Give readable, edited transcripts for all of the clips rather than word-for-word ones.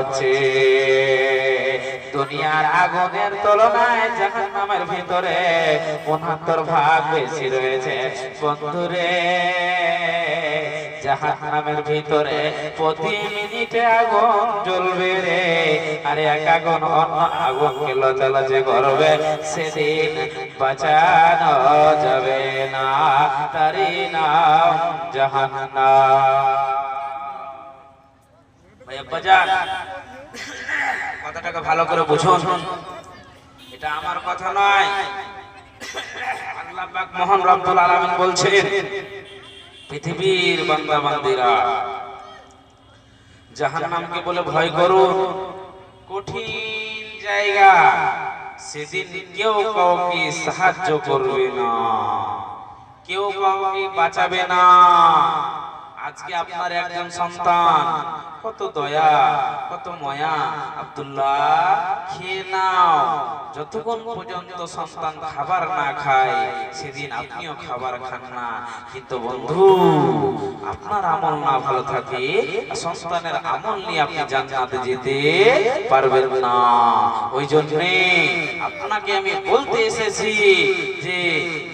হচ্ছে দুনিয়ার আগুনের তুলনায় জাহান্নামের ভিতরে 69 ভাগ বেশি রয়েছে। বন্ধুরে, জাহান্নামের ভিতরে প্রতি মিনিটে আগুন জ্বলবে রে, আর এক আগুন অন্য আগুনকে লচালচি করবে, সেদিন বাঁচানো যাবে না, তারই নাম জাহান্নাম। কথাটাকে ভালো করে বুঝুন, এটা আমার কথা নয়, আল্লাহ পাক মহান রব্বুল আলামিন বলছেন, পৃথিবীর বান্দা বান্দীরা জাহান্নামকে বলে ভয় করুন, কঠিন জায়গা, সেদিন কেউ কাউকে সাহায্য করবে না, কেউ কাউকে বাঁচাবে না। আজকে আপনার একজন সন্তান, কত দয়া কত মায়া, আব্দুল্লাহ খেয়ে নাও, যতক্ষণ পর্যন্ত সন্তান খাবার না খায় সেদিন আপনিও খাবার খান না। কিন্তু বন্ধু, আপনার আমল না ভালো থাকে, সন্তানের আমল নিয়ে আপনি জান্নাতে যেতে পারবেন না। ওই জন্যে আপনাকে আমি বলতে এসেছি যে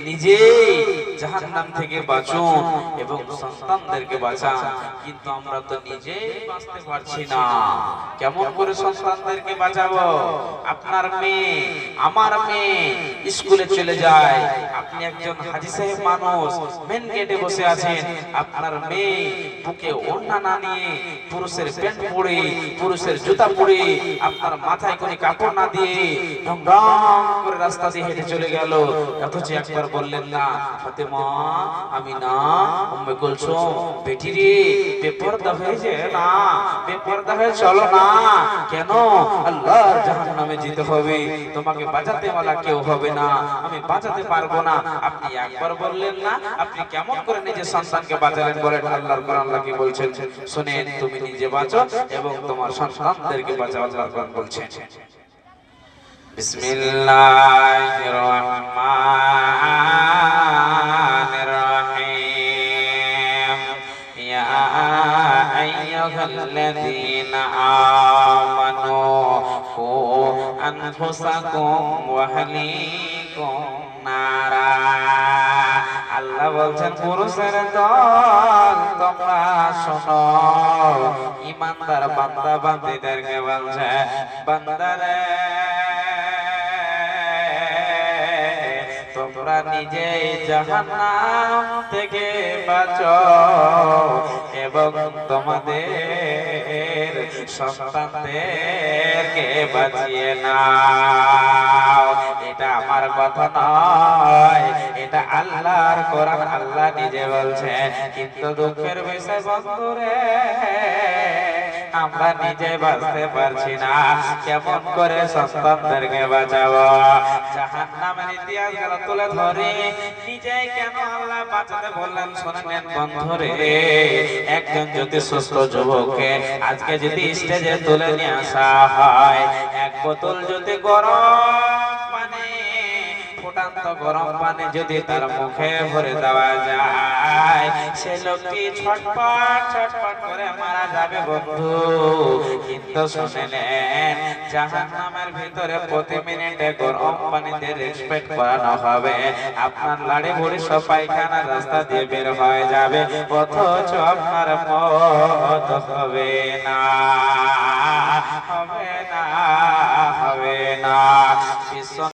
নিজেই জাহান্নাম থেকে বাঁচুন এবং সন্তানদেরকে বাঁচান। কিন্তু আমরা তো নিজেই বাঁচতে পারছি না, কেমন করে সন্তানদেরকে বাঁচাবো? আপনার মেয়ে আমার মেয়ে স্কুলে চলে যায়, আপনি একজন হাজী সাহেব মানুষ, মেন গেটে বসে আছেন, আপনার মেয়ে বুকে ওড়না না নিয়ে, পুরুষের প্যান্ট পরে, পুরুষের জুতা পরে, আপনার মাথায় কোনো কাপড় না দিয়ে ঢং ঢং করে রাস্তা দিয়ে হেঁটে চলে গেল, অথচ একবার বললেন না, ফাতেমা, আমিনা, উম্মে কুলসুম, বেটি রে বেপরদা হয়ে যে না, বেপরদা হয়ে চলো না। কেন? আল্লাহর জাহান্নামে যেতে হবে, তোমাকে বাঁচাতে ওয়ালা কেউ হবে না, আমি বাঁচাতে পারবো না। আপনি একবার বললেন না, আপনি কেমন করে নিজের সন্তানকে বাঁচালেন বলেন? আল্লাহর কোরআন আল্লাহ কি বলছেন শুনেন, তুমি নিজে বাঁচো এবং তোমার সন্তানদেরকে বাঁচাও। আল্লাহর কোরআন বলছেন, বিসমিল্লাহির রহমানির রহিম, ইয়া আইয়ুহাল্লাযীনা আমানু কু আনফুসাকুম ওয়া আহলিকুম নারা। আল্লাহ বলছেন, পুরুষের দল তোমরা শোনো, ঈমানদার বান্দা বান্দীদেরকে বলছে, বান্দারে তোমরা নিজেই জাহান্নাম থেকে বাঁচো এবং তোমাদের সন্তানদেরকে বাঁচিয়ে নাও। এটা আমার কথা নয়, এটা আল্লাহর কোরআন, আল্লাহ নিজে বলছেন। কিন্তু দুঃখের বিষয় বন্ধুরে, আমরা নিজে বাঁচতে পারছি না, কেমন করে সন্তানদেরকে বাঁচাবো? জাহান্নামের ইতিহাস গেল তুলে ধরে, নিজে কেন আল্লাহ বাঁচাতে বললেন শুনে নেন বন্ধুরে। একজন যদি সুস্থ যুবককে আজকে যদি স্টেজে তুলে নিয়ে আসা হয়, এক বোতল যদি গরম পানি, ফুটান্ত গরম পানি যদি তার মুখে ভরে দেওয়া যায়, সে লোকটি ছটপট ছটপট করে মারা যাবে বন্ধু। কিন্তু শুনে নেন, জাহান্নামের ভিতরে প্রতি মিনিটে গরম পানিতে রেসপেক্ট করানো হবে, আপনার লাড়ি ভুড়ি সব পায়খানা রাস্তা দিয়ে বের হয়ে যাবে, অথচ আপনার মত হবে না, হবে না, হবে না।